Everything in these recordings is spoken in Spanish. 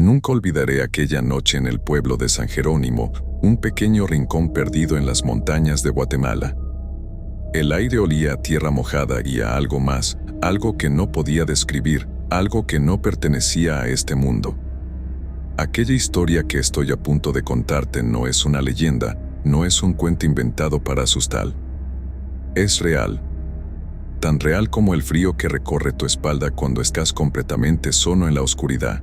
Nunca olvidaré aquella noche en el pueblo de San Jerónimo, un pequeño rincón perdido en las montañas de Guatemala. El aire olía a tierra mojada y a algo más, algo que no podía describir, algo que no pertenecía a este mundo. Aquella historia que estoy a punto de contarte no es una leyenda, no es un cuento inventado para asustar. Es real. Tan real como el frío que recorre tu espalda cuando estás completamente solo en la oscuridad.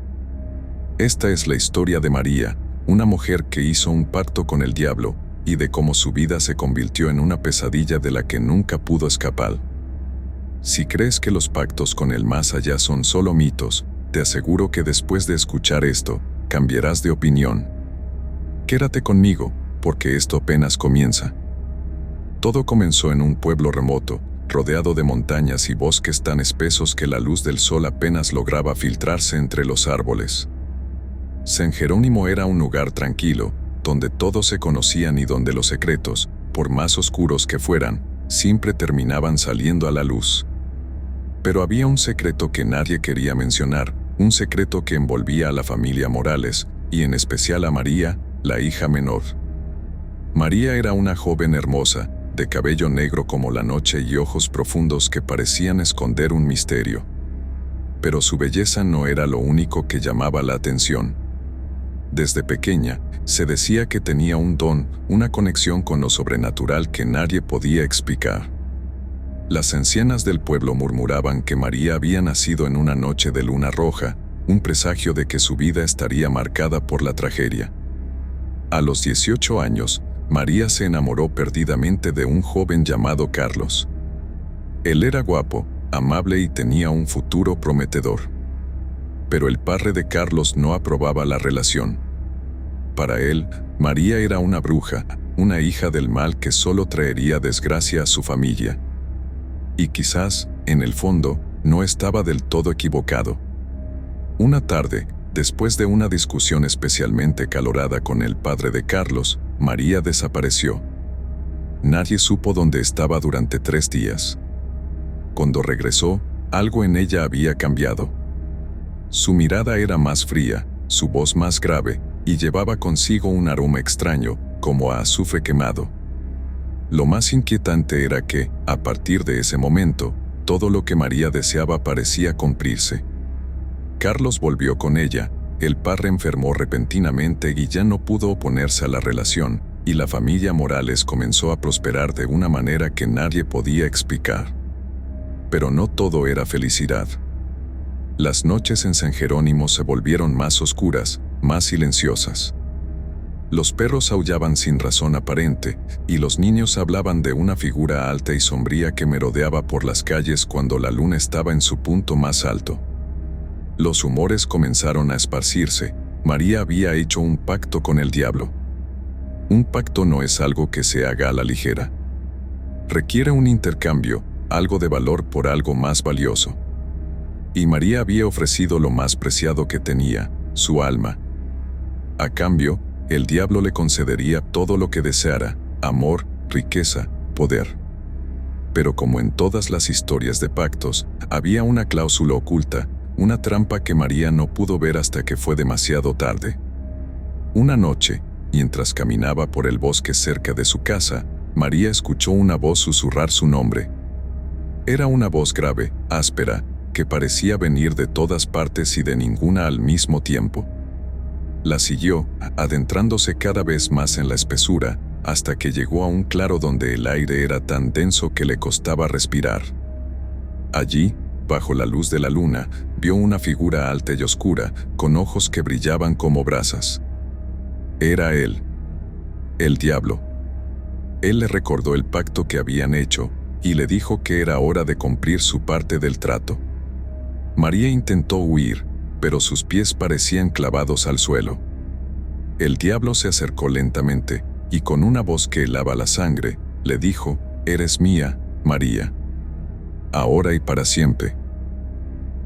Esta es la historia de María, una mujer que hizo un pacto con el diablo, y de cómo su vida se convirtió en una pesadilla de la que nunca pudo escapar. Si crees que los pactos con el más allá son solo mitos, te aseguro que después de escuchar esto, cambiarás de opinión. Quédate conmigo, porque esto apenas comienza. Todo comenzó en un pueblo remoto, rodeado de montañas y bosques tan espesos que la luz del sol apenas lograba filtrarse entre los árboles. San Jerónimo era un lugar tranquilo, donde todos se conocían y donde los secretos, por más oscuros que fueran, siempre terminaban saliendo a la luz. Pero había un secreto que nadie quería mencionar, un secreto que envolvía a la familia Morales, y en especial a María, la hija menor. María era una joven hermosa, de cabello negro como la noche y ojos profundos que parecían esconder un misterio. Pero su belleza no era lo único que llamaba la atención. Desde pequeña, se decía que tenía un don, una conexión con lo sobrenatural que nadie podía explicar. Las ancianas del pueblo murmuraban que María había nacido en una noche de luna roja, un presagio de que su vida estaría marcada por la tragedia. A los 18 años, María se enamoró perdidamente de un joven llamado Carlos. Él era guapo, amable y tenía un futuro prometedor. Pero el padre de Carlos no aprobaba la relación. Para él, María era una bruja, una hija del mal que solo traería desgracia a su familia. Y quizás, en el fondo, no estaba del todo equivocado. Una tarde, después de una discusión especialmente calorada con el padre de Carlos, María desapareció. Nadie supo dónde estaba durante 3 días. Cuando regresó, algo en ella había cambiado. Su mirada era más fría, su voz más grave, y llevaba consigo un aroma extraño, como a azufre quemado. Lo más inquietante era que, a partir de ese momento, todo lo que María deseaba parecía cumplirse. Carlos volvió con ella, el padre enfermó repentinamente y ya no pudo oponerse a la relación, y la familia Morales comenzó a prosperar de una manera que nadie podía explicar. Pero no todo era felicidad. Las noches en San Jerónimo se volvieron más oscuras, más silenciosas. Los perros aullaban sin razón aparente, y los niños hablaban de una figura alta y sombría que merodeaba por las calles cuando la luna estaba en su punto más alto. Los rumores comenzaron a esparcirse. María había hecho un pacto con el diablo. Un pacto no es algo que se haga a la ligera. Requiere un intercambio, algo de valor por algo más valioso. Y María había ofrecido lo más preciado que tenía, su alma. A cambio, el diablo le concedería todo lo que deseara: amor, riqueza, poder. Pero como en todas las historias de pactos, había una cláusula oculta, una trampa que María no pudo ver hasta que fue demasiado tarde. Una noche, mientras caminaba por el bosque cerca de su casa, María escuchó una voz susurrar su nombre. Era una voz grave, áspera, que parecía venir de todas partes y de ninguna al mismo tiempo. La siguió, adentrándose cada vez más en la espesura, hasta que llegó a un claro donde el aire era tan denso que le costaba respirar. Allí, bajo la luz de la luna, vio una figura alta y oscura, con ojos que brillaban como brasas. Era él, el diablo. Él le recordó el pacto que habían hecho, y le dijo que era hora de cumplir su parte del trato. María intentó huir, pero sus pies parecían clavados al suelo. El diablo se acercó lentamente, y con una voz que helaba la sangre, le dijo: «Eres mía, María. Ahora y para siempre».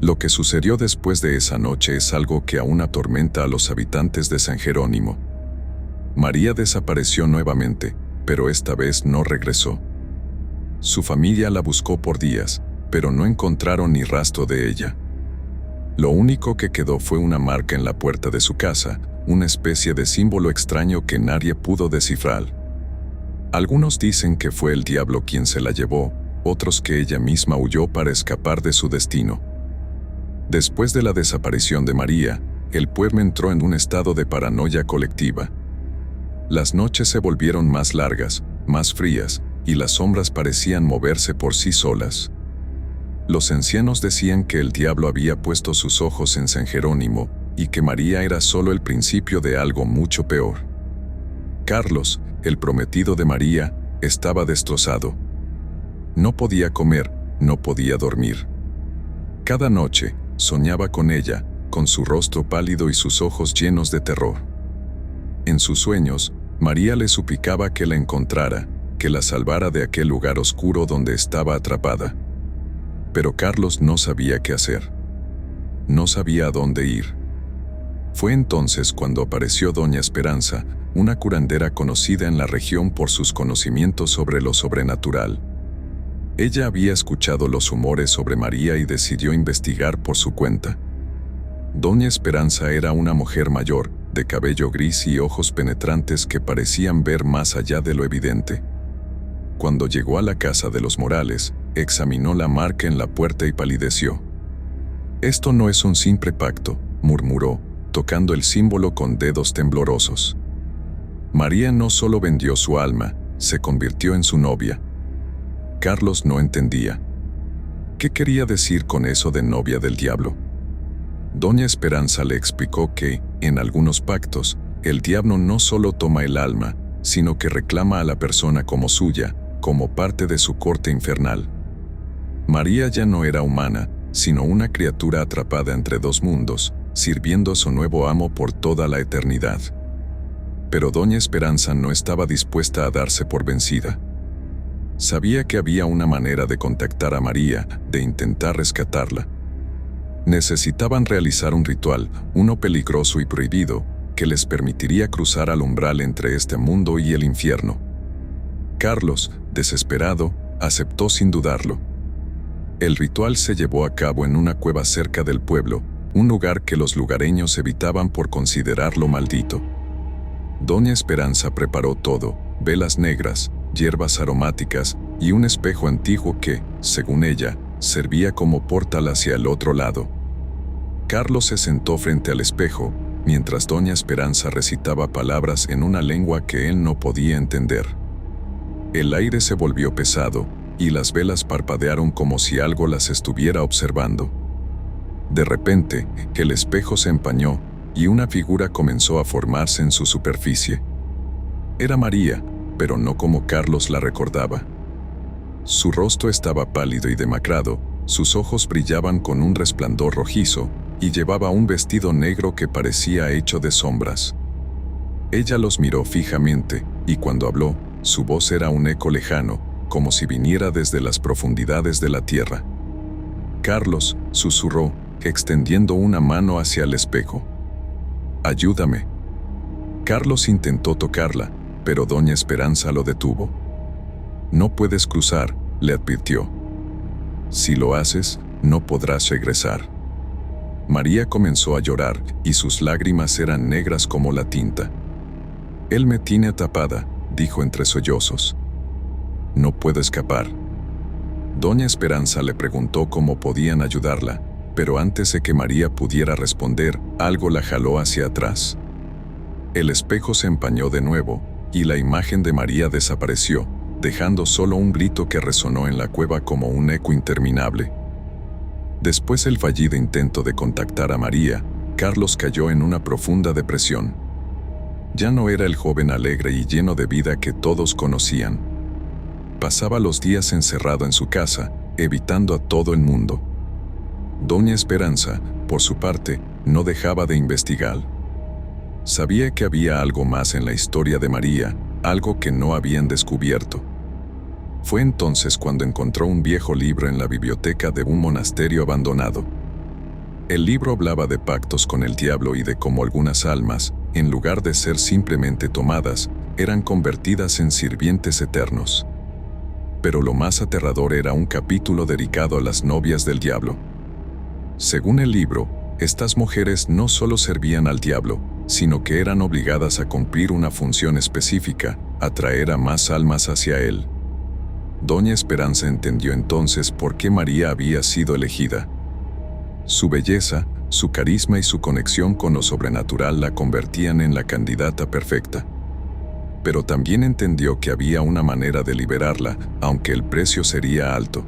Lo que sucedió después de esa noche es algo que aún atormenta a los habitantes de San Jerónimo. María desapareció nuevamente, pero esta vez no regresó. Su familia la buscó por días, pero no encontraron ni rastro de ella. Lo único que quedó fue una marca en la puerta de su casa, una especie de símbolo extraño que nadie pudo descifrar. Algunos dicen que fue el diablo quien se la llevó, otros que ella misma huyó para escapar de su destino. Después de la desaparición de María, el pueblo entró en un estado de paranoia colectiva. Las noches se volvieron más largas, más frías, y las sombras parecían moverse por sí solas. Los ancianos decían que el diablo había puesto sus ojos en San Jerónimo y que María era solo el principio de algo mucho peor. Carlos, el prometido de María, estaba destrozado. No podía comer, no podía dormir. Cada noche, soñaba con ella, con su rostro pálido y sus ojos llenos de terror. En sus sueños, María le suplicaba que la encontrara, que la salvara de aquel lugar oscuro donde estaba atrapada. Pero Carlos no sabía qué hacer. No sabía a dónde ir. Fue entonces cuando apareció Doña Esperanza, una curandera conocida en la región por sus conocimientos sobre lo sobrenatural. Ella había escuchado los rumores sobre María y decidió investigar por su cuenta. Doña Esperanza era una mujer mayor, de cabello gris y ojos penetrantes que parecían ver más allá de lo evidente. Cuando llegó a la casa de los Morales, examinó la marca en la puerta y palideció. «Esto no es un simple pacto», murmuró, tocando el símbolo con dedos temblorosos. María no solo vendió su alma, se convirtió en su novia. Carlos no entendía. ¿Qué quería decir con eso de novia del diablo? Doña Esperanza le explicó que, en algunos pactos, el diablo no solo toma el alma, sino que reclama a la persona como suya, como parte de su corte infernal. María ya no era humana, sino una criatura atrapada entre dos mundos, sirviendo a su nuevo amo por toda la eternidad. Pero Doña Esperanza no estaba dispuesta a darse por vencida. Sabía que había una manera de contactar a María, de intentar rescatarla. Necesitaban realizar un ritual, uno peligroso y prohibido, que les permitiría cruzar al umbral entre este mundo y el infierno. Carlos, desesperado, aceptó sin dudarlo. El ritual se llevó a cabo en una cueva cerca del pueblo, un lugar que los lugareños evitaban por considerarlo maldito. Doña Esperanza preparó todo: velas negras, hierbas aromáticas y un espejo antiguo que, según ella, servía como portal hacia el otro lado. Carlos se sentó frente al espejo, mientras Doña Esperanza recitaba palabras en una lengua que él no podía entender. El aire se volvió pesado, y las velas parpadearon como si algo las estuviera observando. De repente, el espejo se empañó, y una figura comenzó a formarse en su superficie. Era María, pero no como Carlos la recordaba. Su rostro estaba pálido y demacrado, sus ojos brillaban con un resplandor rojizo, y llevaba un vestido negro que parecía hecho de sombras. Ella los miró fijamente, y cuando habló, su voz era un eco lejano, como si viniera desde las profundidades de la tierra. Carlos, susurró, extendiendo una mano hacia el espejo. «Ayúdame». Carlos intentó tocarla, pero Doña Esperanza lo detuvo. «No puedes cruzar», le advirtió. «Si lo haces, no podrás regresar». María comenzó a llorar, y sus lágrimas eran negras como la tinta. «Él me tiene atrapada», dijo entre sollozos. «No puedo escapar». Doña Esperanza le preguntó cómo podían ayudarla, pero antes de que María pudiera responder, algo la jaló hacia atrás. El espejo se empañó de nuevo, y la imagen de María desapareció, dejando solo un grito que resonó en la cueva como un eco interminable. Después del fallido intento de contactar a María, Carlos cayó en una profunda depresión. Ya no era el joven alegre y lleno de vida que todos conocían. Pasaba los días encerrado en su casa, evitando a todo el mundo. Doña Esperanza, por su parte, no dejaba de investigar. Sabía que había algo más en la historia de María, algo que no habían descubierto. Fue entonces cuando encontró un viejo libro en la biblioteca de un monasterio abandonado. El libro hablaba de pactos con el diablo y de cómo algunas almas, en lugar de ser simplemente tomadas, eran convertidas en sirvientes eternos. Pero lo más aterrador era un capítulo dedicado a las novias del diablo. Según el libro, Estas mujeres no solo servían al diablo, sino que eran obligadas a cumplir una función específica, atraer a más almas hacia él. Doña Esperanza entendió entonces por qué María había sido elegida. Su belleza, su carisma y su conexión con lo sobrenatural la convertían en la candidata perfecta. Pero también entendió que había una manera de liberarla, aunque el precio sería alto.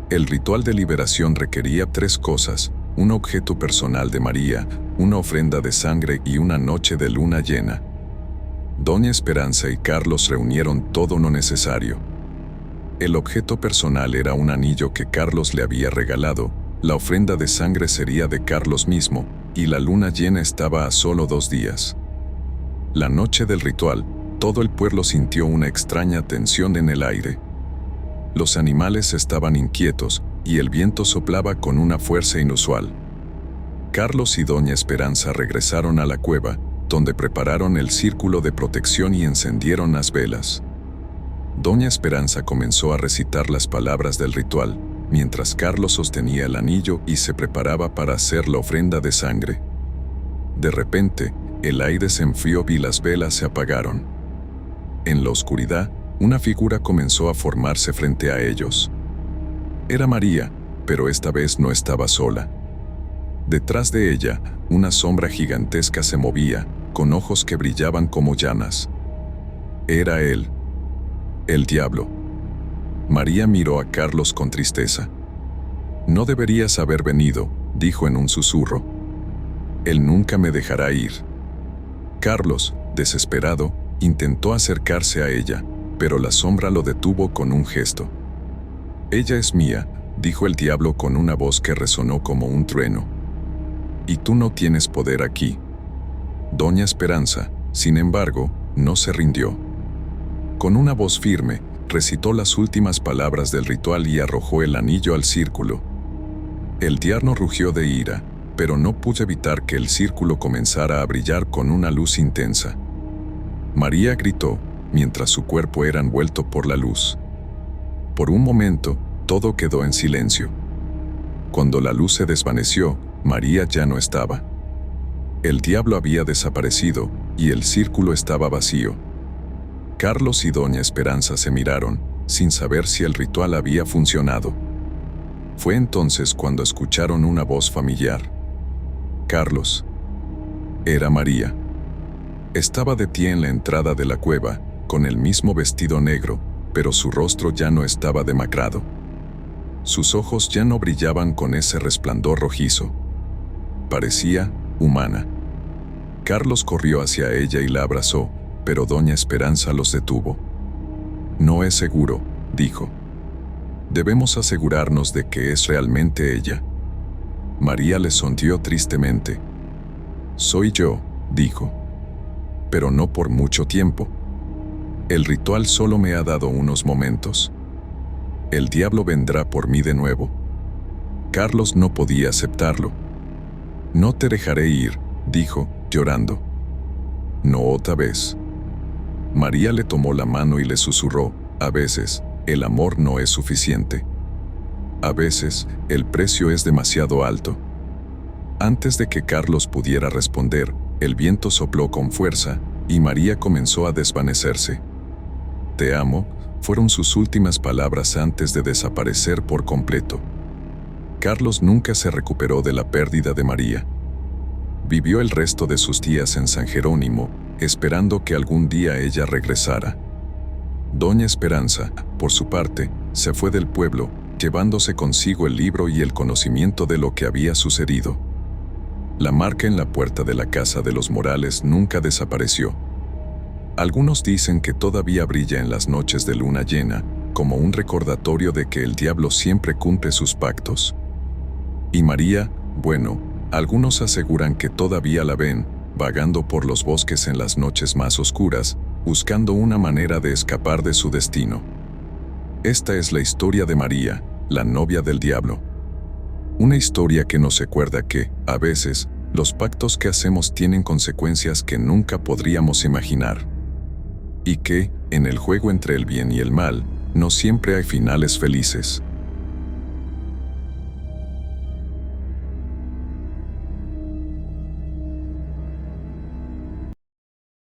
El ritual de liberación requería 3 cosas: un objeto personal de María, una ofrenda de sangre y una noche de luna llena. Doña Esperanza y Carlos reunieron todo lo necesario. El objeto personal era un anillo que Carlos le había regalado, la ofrenda de sangre sería de Carlos mismo, y la luna llena estaba a solo 2 días. La noche del ritual, todo el pueblo sintió una extraña tensión en el aire. Los animales estaban inquietos, y el viento soplaba con una fuerza inusual. Carlos y Doña Esperanza regresaron a la cueva, donde prepararon el círculo de protección y encendieron las velas. Doña Esperanza comenzó a recitar las palabras del ritual, mientras Carlos sostenía el anillo y se preparaba para hacer la ofrenda de sangre. De repente, el aire se enfrió y las velas se apagaron. En la oscuridad, una figura comenzó a formarse frente a ellos. Era María, pero esta vez no estaba sola. Detrás de ella, una sombra gigantesca se movía, con ojos que brillaban como llamas. Era él, el diablo. María miró a Carlos con tristeza. «No deberías haber venido», dijo en un susurro. «Él nunca me dejará ir». Carlos, desesperado, intentó acercarse a ella, pero la sombra lo detuvo con un gesto. «Ella es mía», dijo el diablo con una voz que resonó como un trueno. «Y tú no tienes poder aquí». Doña Esperanza, sin embargo, no se rindió. Con una voz firme, recitó las últimas palabras del ritual y arrojó el anillo al círculo. El diablo rugió de ira, pero no pudo evitar que el círculo comenzara a brillar con una luz intensa. María gritó, mientras su cuerpo era envuelto por la luz. Por un momento, todo quedó en silencio. Cuando la luz se desvaneció, María ya no estaba. El diablo había desaparecido, y el círculo estaba vacío. Carlos y Doña Esperanza se miraron, sin saber si el ritual había funcionado. Fue entonces cuando escucharon una voz familiar. «Carlos». Era María. Estaba de pie en la entrada de la cueva, con el mismo vestido negro, pero su rostro ya no estaba demacrado. Sus ojos ya no brillaban con ese resplandor rojizo. Parecía humana. Carlos corrió hacia ella y la abrazó, pero Doña Esperanza los detuvo. «No es seguro», dijo. «Debemos asegurarnos de que es realmente ella». María le sonrió tristemente. «Soy yo», dijo. «Pero no por mucho tiempo. El ritual solo me ha dado unos momentos. El diablo vendrá por mí de nuevo». Carlos no podía aceptarlo. «No te dejaré ir», dijo, llorando. «No otra vez». María le tomó la mano y le susurró, «A veces, el amor no es suficiente. A veces, el precio es demasiado alto». Antes de que Carlos pudiera responder, el viento sopló con fuerza, y María comenzó a desvanecerse. «Te amo», fueron sus últimas palabras antes de desaparecer por completo. Carlos nunca se recuperó de la pérdida de María. Vivió el resto de sus días en San Jerónimo, esperando que algún día ella regresara. Doña Esperanza, por su parte, se fue del pueblo, llevándose consigo el libro y el conocimiento de lo que había sucedido. La marca en la puerta de la casa de los Morales nunca desapareció. Algunos dicen que todavía brilla en las noches de luna llena, como un recordatorio de que el diablo siempre cumple sus pactos. Y María, bueno, algunos aseguran que todavía la ven, vagando por los bosques en las noches más oscuras, buscando una manera de escapar de su destino. Esta es la historia de María, la novia del diablo. Una historia que nos recuerda que, a veces, los pactos que hacemos tienen consecuencias que nunca podríamos imaginar. Y que, en el juego entre el bien y el mal, no siempre hay finales felices.